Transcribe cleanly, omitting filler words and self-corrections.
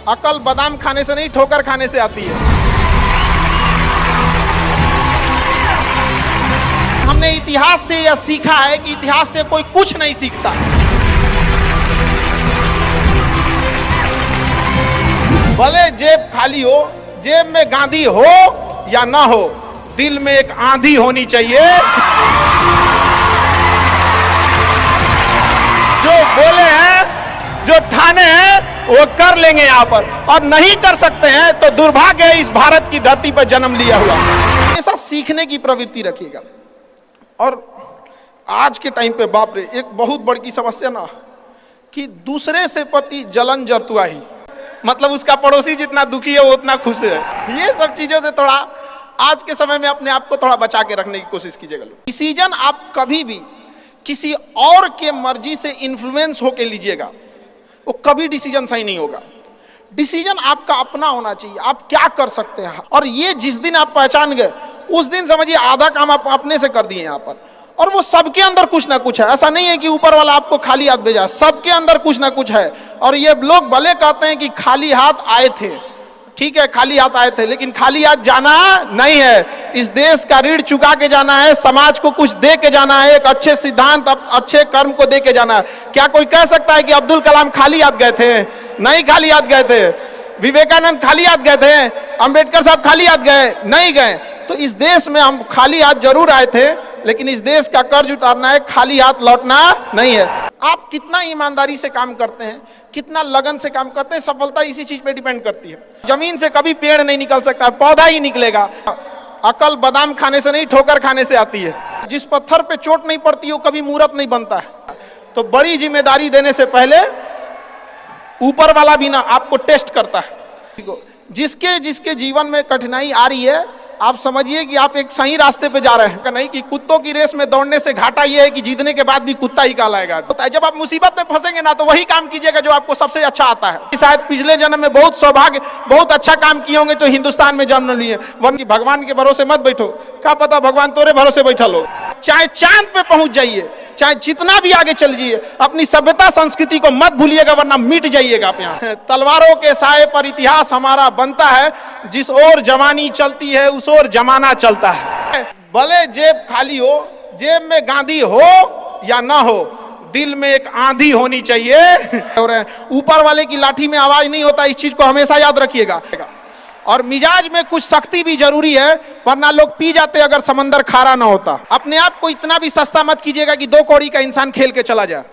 अकल बादाम खाने से नहीं, ठोकर खाने से आती है। हमने इतिहास से यह सीखा है कि इतिहास से कोई कुछ नहीं सीखता। भले जेब खाली हो, जेब में गांधी हो या ना हो, दिल में एक आंधी होनी चाहिए। जो बोले हैं, जो ठाने हैं, वो कर लेंगे यहाँ पर, और नहीं कर सकते हैं तो दुर्भाग्य है इस भारत की धरती पर जन्म लिया हुआ। ऐसा सीखने की प्रवृत्ति रखिएगा। और आज के टाइम पे बाप रे, एक बहुत बड़ी समस्या ना कि दूसरे से प्रति जलन जरतुआही, मतलब उसका पड़ोसी जितना दुखी है वो उतना खुश है। ये सब चीजों से थोड़ा आज के समय में अपने आप को थोड़ा बचा के रखने की कोशिश कीजिएगा। डिसीजन आप कभी भी किसी और के मर्जी से इन्फ्लुएंस होके लीजिएगा, वो कभी डिसीजन सही नहीं होगा। डिसीजन आपका अपना होना चाहिए, आप क्या कर सकते हैं। और ये जिस दिन आप पहचान गए, उस दिन समझिए आधा काम आप अपने से कर दिए यहाँ पर। और वो सबके अंदर कुछ ना कुछ है, ऐसा नहीं है कि ऊपर वाला आपको खाली हाथ भेजा, सबके अंदर कुछ ना कुछ है। और ये लोग भले कहते हैं कि खाली हाथ आए थे, ठीक है खाली हाथ आए थे, लेकिन खाली हाथ जाना नहीं है। इस देश का ऋण चुका के जाना है, समाज को कुछ दे के जाना है, एक अच्छे सिद्धांत, अच्छे कर्म को दे के जाना है। क्या कोई कह सकता है कि अब्दुल कलाम खाली हाथ गए थे? नहीं खाली हाथ गए थे। विवेकानंद खाली हाथ गए थे? अंबेडकर साहब खाली हाथ गए? नहीं गए। तो इस देश में हम खाली हाथ जरूर आए थे, लेकिन इस देश का कर्ज उतारना है, खाली हाथ लौटना नहीं है। आप कितना ईमानदारी से काम करते हैं, कितना लगन से काम करते हैं, सफलता इसी चीज पे डिपेंड करती है। जमीन से कभी पेड़ नहीं निकल सकता, पौधा ही निकलेगा। अकल बादाम खाने से नहीं, ठोकर खाने से आती है। जिस पत्थर पे चोट नहीं पड़ती वो कभी मूर्त नहीं बनता है। तो बड़ी जिम्मेदारी देने से पहले ऊपर वाला भी ना आपको टेस्ट करता है। जिसके जिसके जीवन में कठिनाई आ रही है, आप समझिए कि आप एक सही रास्ते पे जा रहे हैं। नहीं कि कुत्तों की रेस में दौड़ने से घाटा यह है कि जीतने के बाद भी कुत्ता ही कहलाएगा। जब आप मुसीबत में फंसेंगे ना, तो वही काम कीजिएगा जो आपको सबसे अच्छा आता है। शायद पिछले जन्म में बहुत सौभाग्य, बहुत अच्छा काम किए होंगे तो हिंदुस्तान में जन्म लिए, वरना भगवान के भरोसे मत बैठो। क्या पता भगवान तोरे भरोसे बैठा लो। चाहे चांद पे पहुंच जाइए, चाहे जितना भी आगे चल जाइए, अपनी सभ्यता संस्कृति को मत भूलिएगा, वरना मिट जाइएगा आप यहाँ। तलवारों के साए पर इतिहास हमारा बनता है, जिस ओर जवानी चलती है उस ओर जमाना चलता है। भले जेब खाली हो, जेब में गांधी हो या ना हो, दिल में एक आंधी होनी चाहिए। और ऊपर वाले की लाठी में आवाज नहीं होता, इस चीज को हमेशा याद रखिएगा। और मिजाज में कुछ सख्ती भी जरूरी है, वरना लोग पी जाते अगर समंदर खारा ना होता। अपने आप को इतना भी सस्ता मत कीजिएगा कि 2 कौड़ी का इंसान खेल के चला जाए।